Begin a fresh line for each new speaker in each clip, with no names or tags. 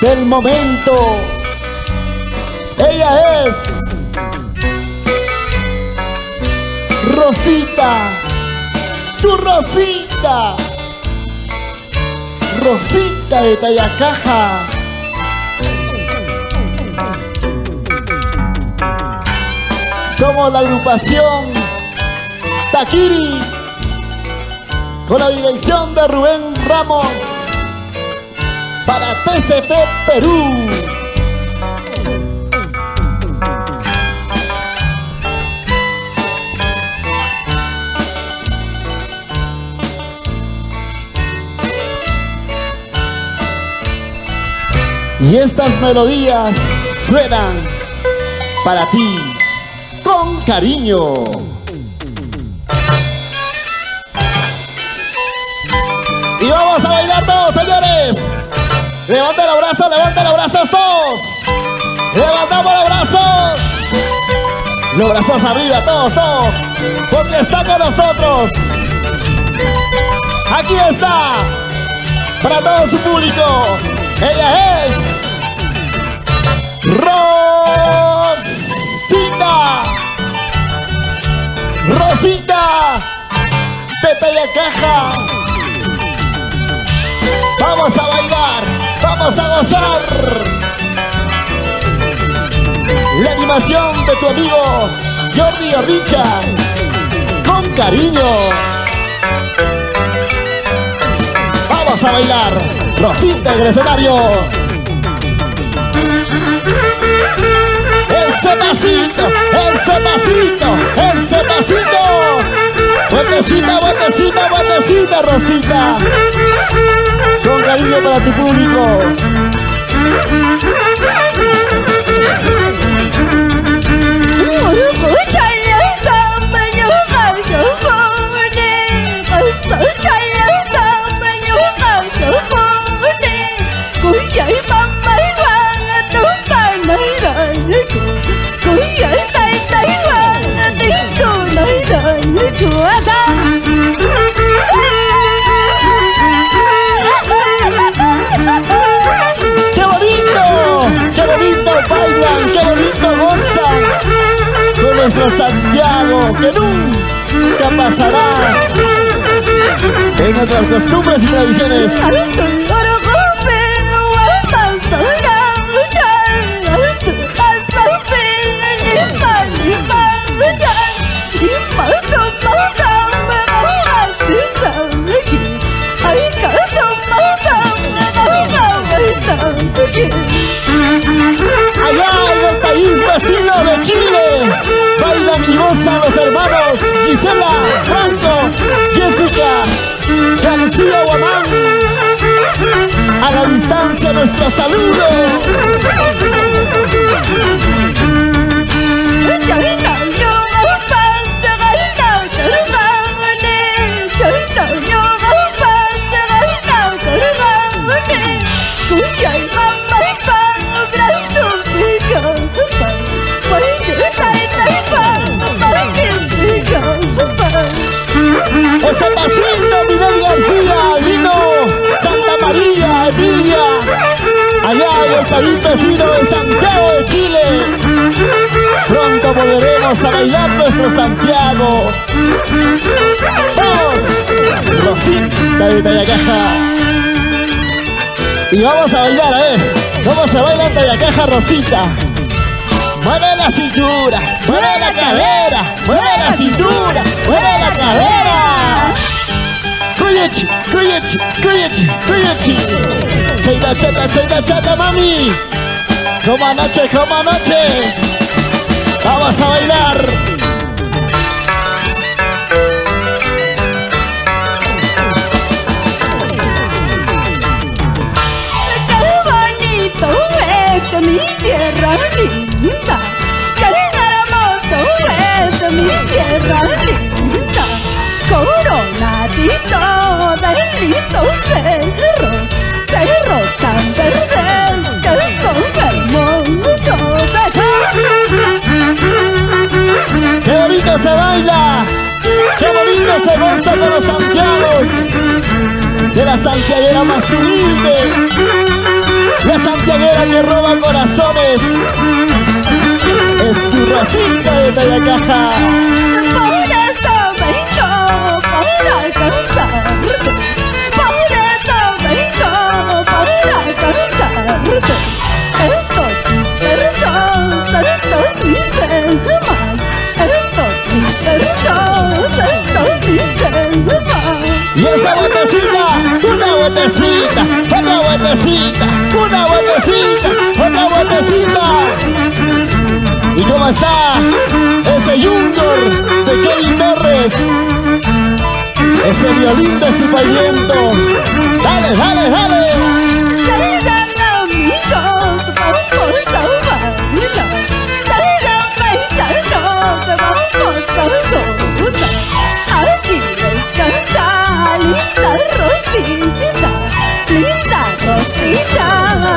del momento. Ella es Rosita, tu Rosita, Rosita de Tayacaja. Somos la agrupación Taquiri, con la dirección de Rubén Ramos, para TCT Perú. Y estas melodías suenan para ti con cariño. Y vamos a bailar todos, señores. Levanten los brazos todos. Levantamos los brazos. Los brazos arriba, todos, todos. Porque está con nosotros. Aquí está, para todo su público. Ella es Rosita, Rosita de Tayacaja. Vamos a bailar, vamos a gozar la animación de tu amigo Jordi Orricha, con cariño. Vamos a bailar, Rosita en el escenario. Ese pasito, ese pasito, ese pasito. Vueltecita, vueltecita, vueltecita, Rosita. Con cariño para tu público. Nuestro Santiago, que nunca pasará en nuestras costumbres y tradiciones. Allá en el país vecino de Chile bailan y gozan los hermanos Gisela, Franco, Jessica, García Guamán. A la distancia nuestro saludo. Ese pasito, Miguel García, vino Santa María, Emilia, allá en el país vecino de Santiago de Chile. Pronto volveremos a bailar nuestro Santiago. ¡Vamos! Rosita de Tayacaja. Y vamos a bailar, ¿cómo se baila en Tayacaja, Rosita? Mueve la cintura, mueve la cadera, mueve la cintura, mueve la cadera. Cuyechi, cuyechi, cuyechi, cuyechi. Chaita, chata, chaita, chata, mami. Como anoche, como anoche. Vamos a bailar.
Mi tierra linda, qué hermoso es mi tierra linda, coronadito de lindos cerros, cerros tan verdes que son hermosos.
¡Qué bonito se baila! ¡Qué bonito se goza con los santiagos! De la santiaguera más humilde, la santiaguera la que roba corazones es tu Rosita de Tayacaja.
Por eso vengo para cantarte, por eso vengo para cantarte. Estos mis versos, estos mis temas, estos mis versos, estos mis temas.
Y esa vueltecita, una vueltecita, otra vueltecita, una vueltecita, otra vueltecita. ¿Y cómo está ese Junior de Kevin Torres? Ese violín de su pavimento. Dale, dale, dale.
Salgan amigos, vamos a bailar. Salgan paisanos, vamos a gozar. Aquí les canta linda Rosita, linda Rosita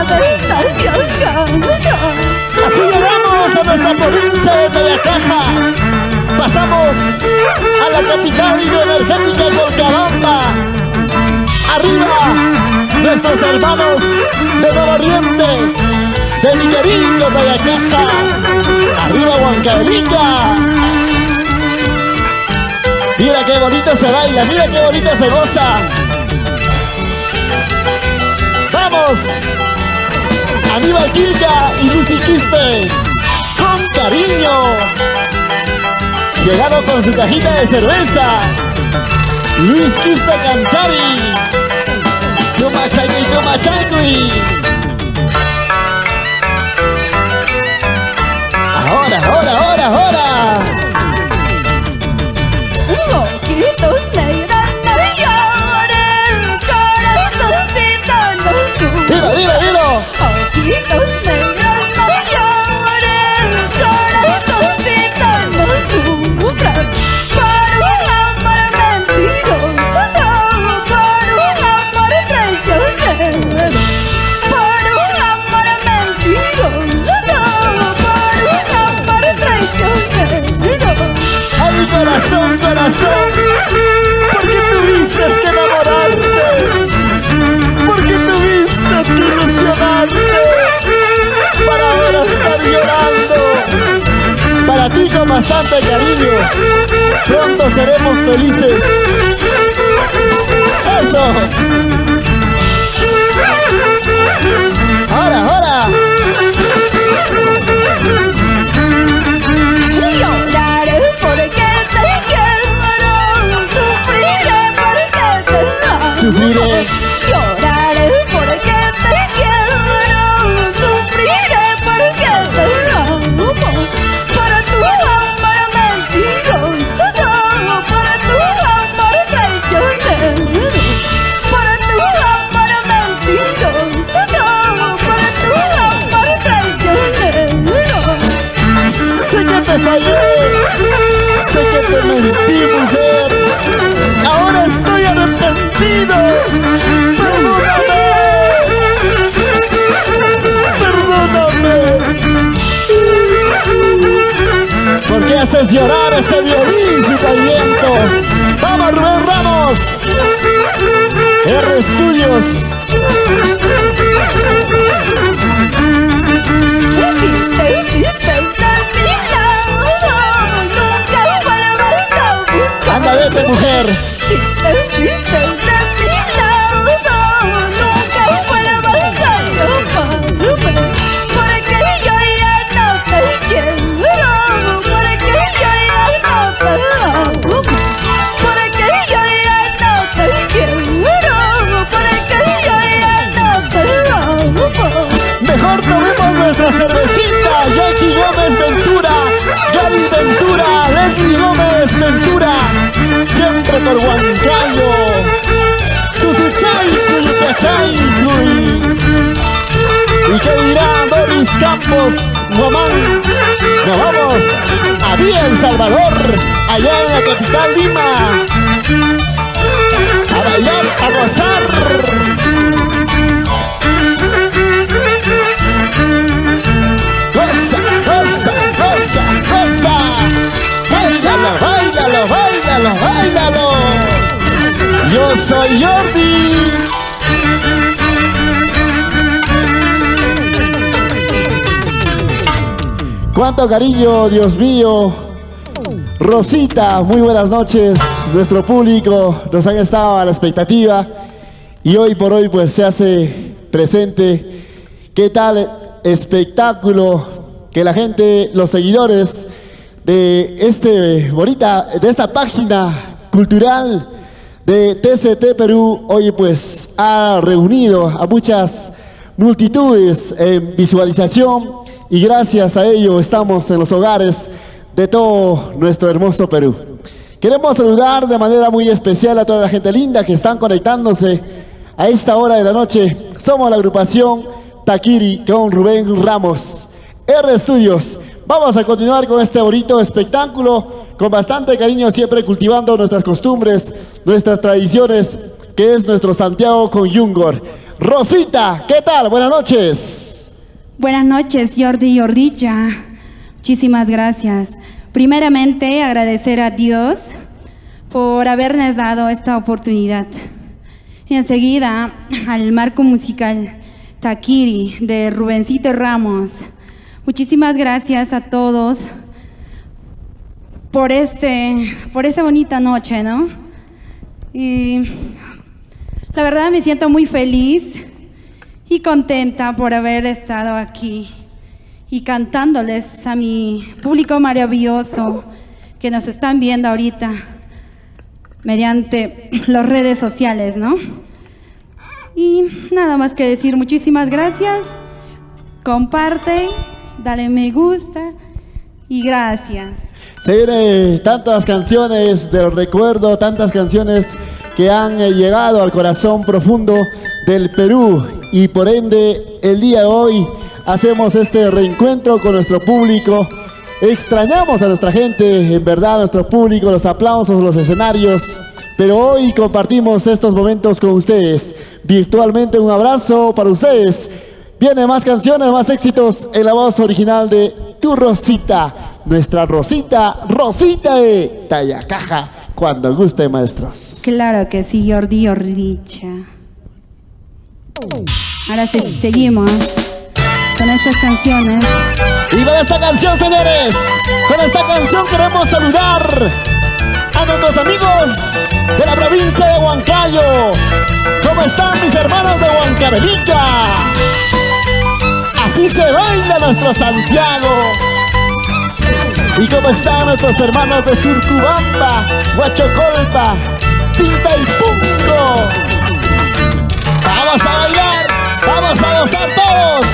de Tayacaja.
Así llegamos a nuestra provincia de Tayacaja. Pasamos a la capital hidroenergética Colcabamba. Arriba, nuestros hermanos de Nororiente, de mi querido Tayacaja. Arriba, Huancavelica. Mira qué bonito se baila, mira qué bonito se goza. ¡Vamos! Aníbal Quilca y Lucy Quispe, con cariño. Llegaron con su cajita de cerveza. Luis Quispe Canchari. Tumachangui, tumachangui. Ahora, ahora, ahora, ahora.
Ojitos negros, no llores, corazoncito no sufre.
Dilo, dilo, dilo.
Ojitos negros, no llores, corazoncito no sufre. Por un amor mentiroso, por un amor traicionero. Por un amor mentiroso, por un amor traicionero.
Ay, corazón, corazón, ¿por qué tuviste que enamorarte? ¿Por qué tuviste que ilusionarte? Para ahora estar llorando. Para ti con bastante cariño, pronto seremos felices. ¡Eso! ¡Ahora, ahora!
Lloraré porque te quiero, sufriré porque te amo.
Sufriré.
Lloraré porque te quiero, sufriré porque te amo. Para tu amor mentiroso, para tu amor traicionero. Para tu amor mentiroso, para tu amor traicionero.
Sé que te fallé, sé que te mentí, mujer. Ahora estoy arrepentido. Perdóname. Perdóname. ¿Por qué haces llorar ese violín si te viento? Vamos, Rubén Ramos. R Estudios.
Si te fuiste de mi lado, nunca vuelvas a buscar.
Anda, vete, mujer.
Si te fuiste de mi lado, nunca vuelvas a llamarme. Porque yo ya no te quiero, porque yo ya no te amo. Porque yo ya no te quiero, porque yo ya no te amo.
Mejor tomemos nuestra cervecita. Jackie Gómez Ventura, Gaby Ventura, Leslie Gómez Ventura. Siempre por Huancayo. Tusuchay, Cuyucachay, Cuy. ¿Y qué dirá Doris Campos, Román? Nos vamos a Villa El Salvador, allá en la capital Lima. A bailar, a gozar. Goza, goza, goza, goza. Báilalo, báilalo, báilalo, báilalo. Yo soy Jordi. Cuánto cariño, Dios mío. Rosita, muy buenas noches. Nuestro público nos han estado a la expectativa y hoy por hoy pues se hace presente. ¿Qué tal espectáculo que la gente, los seguidores de esta página cultural de TCT Perú hoy pues ha reunido a muchas multitudes en visualización y gracias a ello estamos en los hogares de todo nuestro hermoso Perú. Queremos saludar de manera muy especial a toda la gente linda que están conectándose a esta hora de la noche. Somos la agrupación Taquiri con Rubén Ramos, R Studios. Vamos a continuar con este bonito espectáculo con bastante cariño, siempre cultivando nuestras costumbres, nuestras tradiciones, que es nuestro Santiago con Yungor. Rosita, ¿qué tal? Buenas noches.
Buenas noches, Jordi y Jordicha. Muchísimas gracias. Primeramente, agradecer a Dios por habernos dado esta oportunidad. Y enseguida, al marco musical Taquiri de Rubencito Ramos. Muchísimas gracias a todos por esta bonita noche, ¿no? Y la verdad me siento muy feliz y contenta por haber estado aquí y cantándoles a mi público maravilloso que nos están viendo ahorita mediante las redes sociales, ¿no? Y nada más que decir, muchísimas gracias, comparten, dale me gusta y gracias.
Se vienen tantas canciones del recuerdo, tantas canciones que han llegado al corazón profundo del Perú y por ende el día de hoy hacemos este reencuentro con nuestro público. Extrañamos a nuestra gente, en verdad, nuestro público, los aplausos, los escenarios, pero hoy compartimos estos momentos con ustedes. Virtualmente un abrazo para ustedes. Vienen más canciones, más éxitos en la voz original de tu Rosita, nuestra Rosita, Rosita de Tayacaja, cuando guste, maestros.
Claro que sí, Jordi Jordicha. Ahora sí, seguimos con estas canciones.
Y con esta canción, señores, con esta canción queremos saludar a nuestros amigos de la provincia de Huancayo. ¿Cómo están mis hermanos de Huancavelica? Así se baila nuestro Santiago. ¿Y cómo están nuestros hermanos de Surcubamba, Huachocolpa, Tintaipunco? Vamos a bailar, vamos a gozar todos.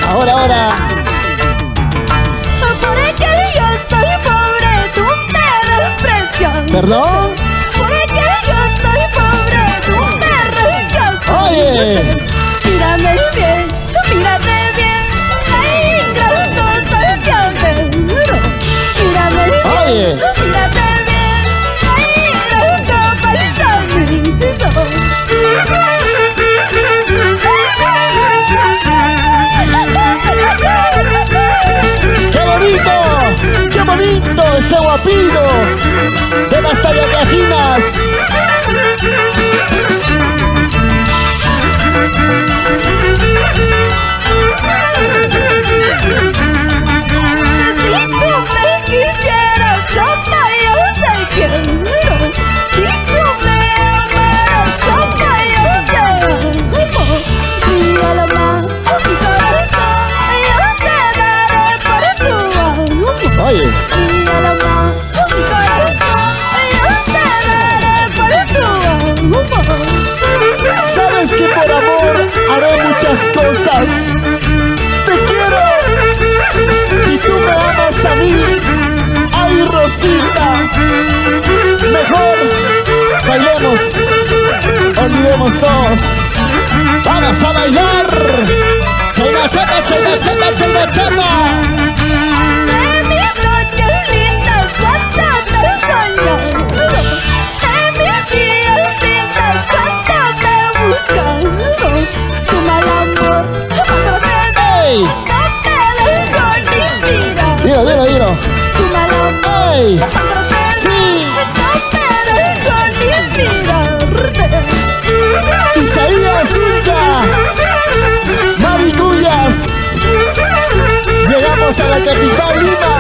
Ahora.
Porque yo soy pobre, tú me desprecias.
¿Perdón?
Porque yo soy pobre, tú me rechazas.
Oye.
Mírame bien, mírame bien. Ay, ingrato Santiago. Mírame bien,
Oye.
mírame bien. Ay, ingrato paisanito.
¡Qué bonito ese guapito de las Tayacajinas!
Si tú me quisieras, yo te quiero. Si tú me amaras, yo te amo. Míralo más, mi corazón, yo te daré por tu amor.
Oye.
Míralo más, mi corazón, yo te daré por tu amor.
Sabes que por amor haré muchas cosas. Te quiero y tú me amas a mí. Ay, Rosita, mejor bailemos, olvidemos todos. Vamos a bailar. Chayna, chata, chayna, chata, chayna, chata.
De mis noches lindas, cuánto te he soñado. De mis días lindas, cuánto te he buscado. Tu mal amor, otro te
¡Ey!
no te dejo ni mirar.
Dilo.
Tu mal amor,
¡Ey!
otro te
Sí.
no te dejo ni mirarte.
Isaías Zúñiga, Maricuyas, la capital Lima.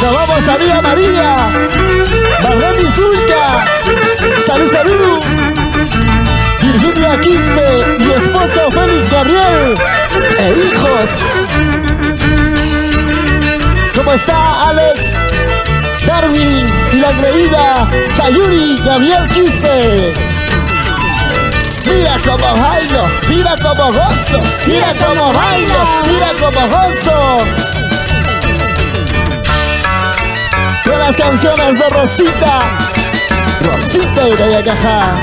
Nos vamos a Villa María, Marlene Zulca, salud, salud. Virginia Quispe y esposo Félix Gabriel e hijos. ¿Cómo está Alex, Darwin y la creída Sayuri Gabriel Quispe? Mira cómo bailo, mira cómo gozo, mira cómo bailo, mira cómo gozo. Con las canciones de Rosita, Rosita y Dayacaja.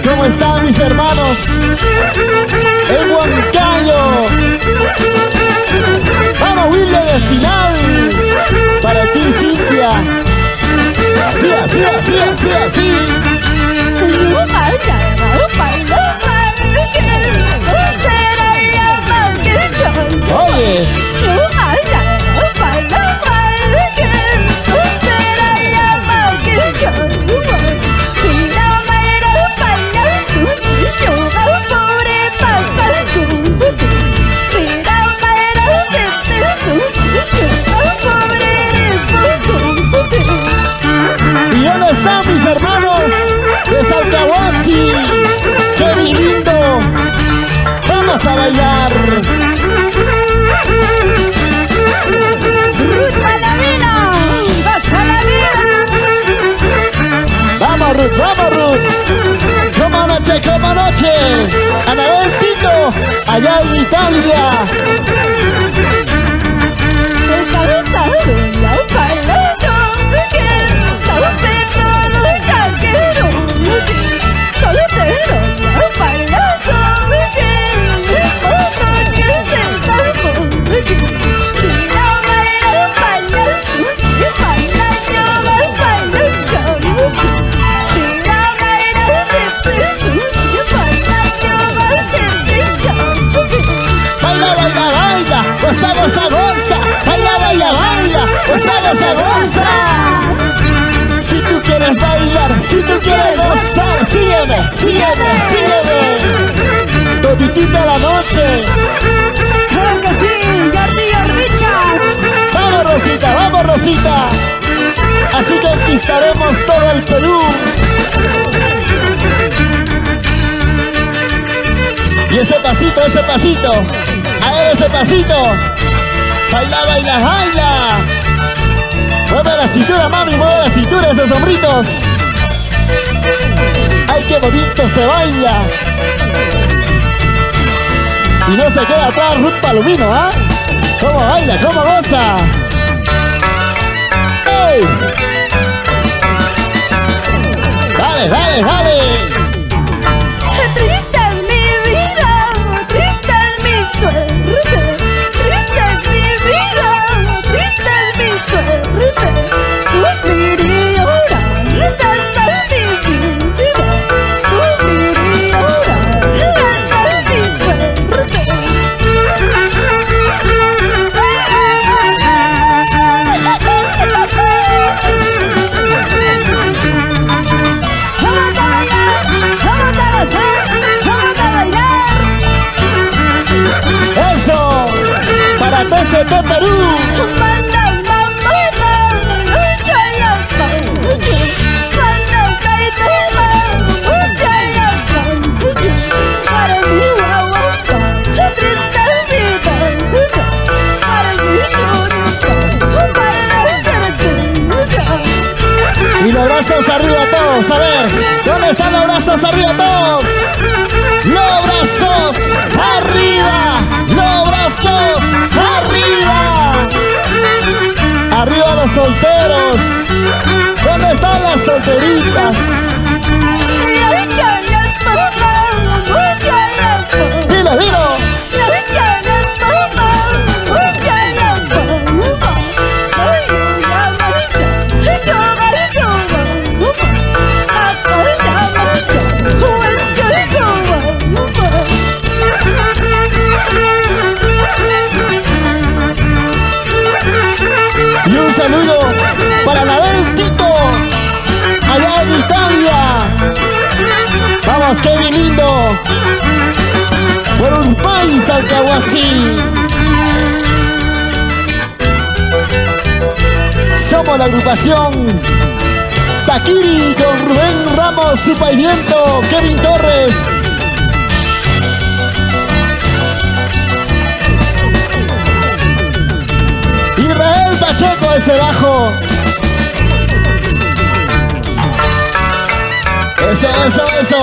¿Cómo están mis hermanos en Huancayo? Vamos William Espinal, para ti Cintia. Así, así, así, así, así. Oye, ¿y dónde están mis hermanos de Salcahuasi? ¡Qué lindo! ¡Vamos a bailar! ¡Vamos Ruth, vamos Ruth! ¡Como noche, como noche! Anabel Tito, allá en Italia. ¡Goza, goza, goza! ¡Baila, baila, baila! ¡Goza, goza, goza! Si tú quieres bailar, si tú quieres gozar, sígueme, sígueme, sígueme. Toditita la noche.
¡Claro que sí! ¡Gardillo Richard!
¡Vamos Rosita, vamos Rosita! Así conquistaremos todo el Perú. Y ese pasito, ese pasito. A ver ese pasito. Baila, baila, baila. Mueve la cintura, mami, mueve la cintura, esos hombritos. Ay, qué bonito se baila. Y no se queda atrás Ruth Palomino, ¿ah? ¿Cómo baila? ¿Cómo goza? ¡Ey! Dale, dale, dale.
Triste es mi vida, triste es mi suerte. Triste es mi vida, triste es mi suerte. Sufrir y llorar, esta es mi vida. Sufrir y llorar, esta es mi suerte.
TCT Perú. Y los brazos arriba todos, a ver, ¿dónde están los brazos arriba todos? Los brazos arriba, los brazos arriba. Arriba los solteros. país Alcahuasí. Somos la agrupación Taquiri con Rubén Ramos, su pavimento, Kevin Torres. Israel Pacheco, ese bajo. Eso.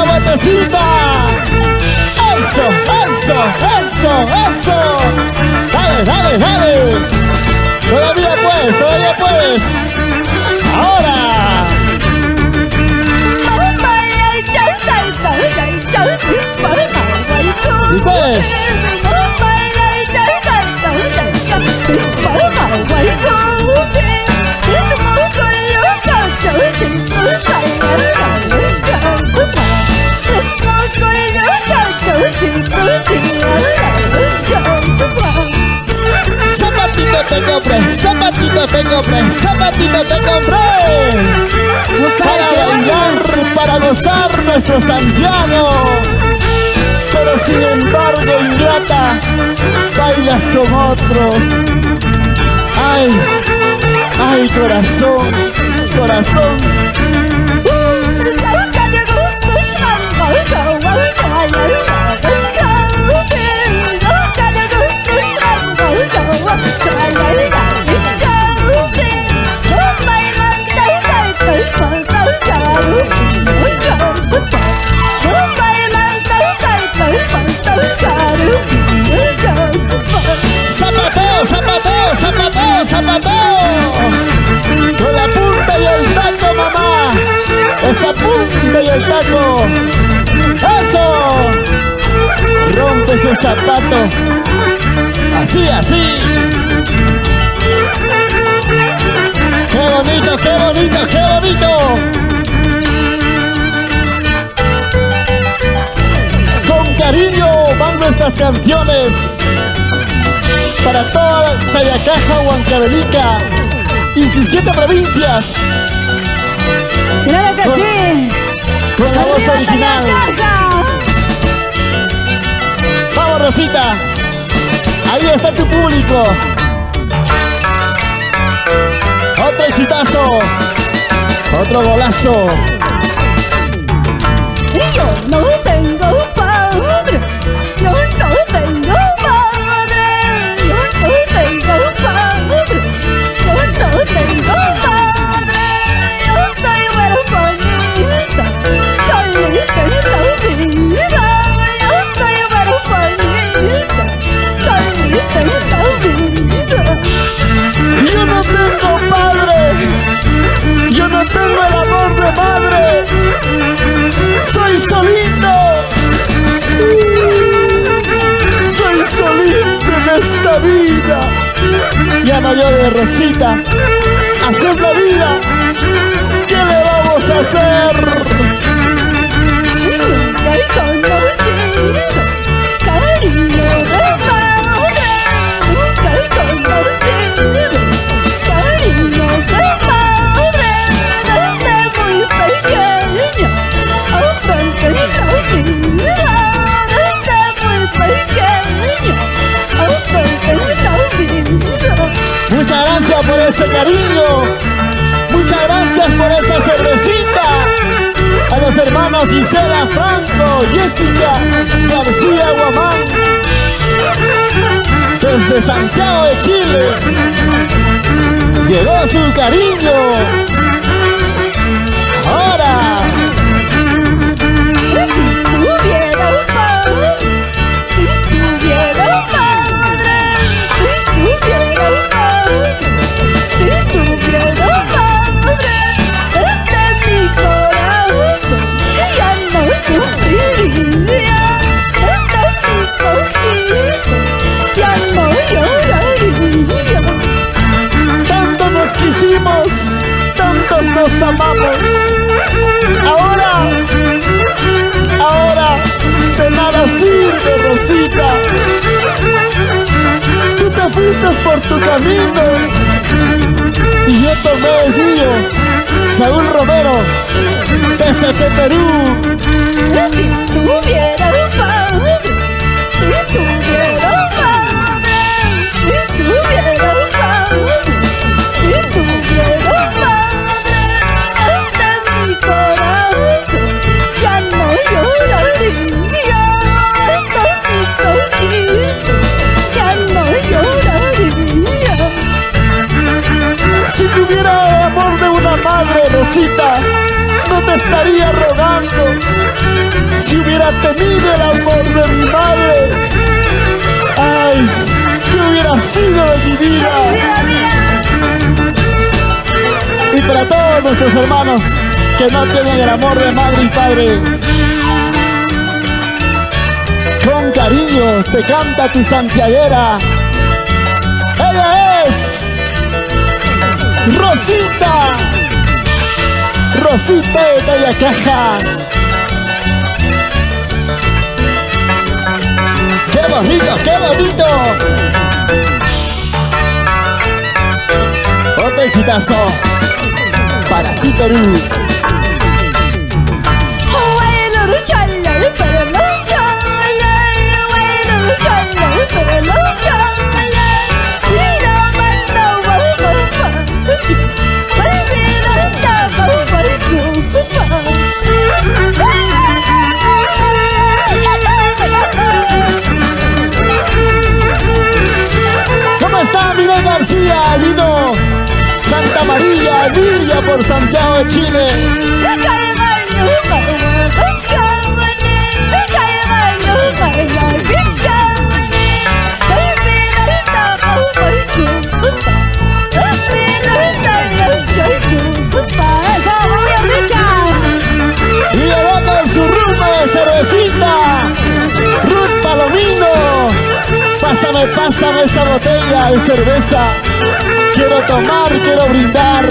Vueltecita. Eso. Dale. Todavía puedes. Ahora. Y pues. Zapatito te compré. Para bailar, para gozar nuestro Santiago. Pero sin embargo, ingrata, bailas con otro. Ay, corazón. Zapateo. Con la punta y el taco, mamá. Esa punta y el taco. ¡Eso! Rompe ese zapato. Así. ¡Qué bonito! Con cariño van nuestras canciones para toda Tayacaja, Huancavelica y sus 7 provincias.
¡Claro que sí!
Con la voz original. ¡Vamos, Rosita! Ahí está tu público. Otro exitazo. Otro golazo.
Yo no tengo padre. Yo no tengo padre. Yo no tengo padre. Yo no tengo padre. Yo soy huerfanita, solita en la vida. Yo soy huerfanita, solita en la vida.
Yo no tengo padre. Yo no tengo el amor de madre. Soy solito. Soy solito en esta vida. Ya no llore, Rosita. Así es la vida. ¿Qué le vamos a hacer?
Nunca he conocido cariño de madre. Nunca he conocido cariño de madre. Desde muy pequeña aprendí la vida. Desde muy pequeña aprendí la vida.
Muchas gracias por ese cariño. Muchas gracias por esa cervecita. A los hermanos Gisela, Franco, Jessica, García, Guamán. Desde Santiago de Chile llegó su cariño. Ahora.
Si tuviera un padre, si tuviera un padre, si tuviera un padre, si tuviera un padre,
de Perú.
Si tuviera un padre, si tuviera un padre, si tuviera un padre, si tuviera un padre, hasta mi corazón ya no lloraría, hasta mis ojitos ya no lloraría.
Si tuviera el amor de una madre, Rosita, no te estaría rogando. Si hubiera tenido el amor de mi madre, ay, ¿qué hubiera sido de mi vida? Y para todos nuestros hermanos que no tienen el amor de madre y padre, con cariño te canta tu santiaguera. Ella es Rosita, Rosita de Tayacaja. ¡Qué bonito, qué bonito! Otro exitazo para ti, Perú. ¿Cómo está Miguel García? Vino Santa María, Emilia por Santiago de Chile. Y llevando en su rumba de cervecita, Ruth Palomino. Pásame, pásame esa botella de cerveza. Quiero tomar, quiero brindar.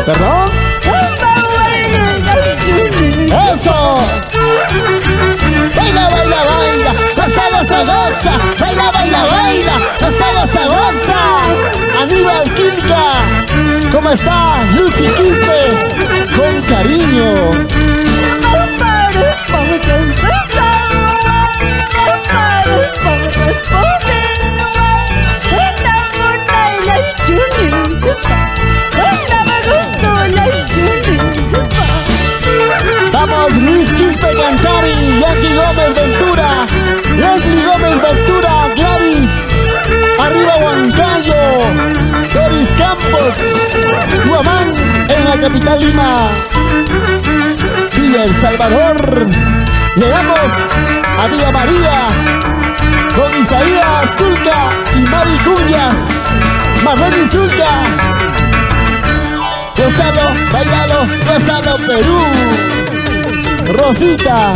¿Perdón? ¡Eso! Baila, baila, baila, goza, goza, goza. Baila, baila, baila, goza, goza, goza. Aníbal Quinca, ¿cómo está? Lucy Quispe, con cariño. Vamos, Luis Quispe Canchari, Jackie Gómez Ventura, Leslie Gómez Ventura, Gladys, arriba Huancayo, Doris Campos, Guamán en la capital Lima, Villa El Salvador. Llegamos a Villa María con Isaías Zulca y Mari Cuñas, Marlene Zulca. Gózalo, bailalo, gózalo, Perú. Rosita.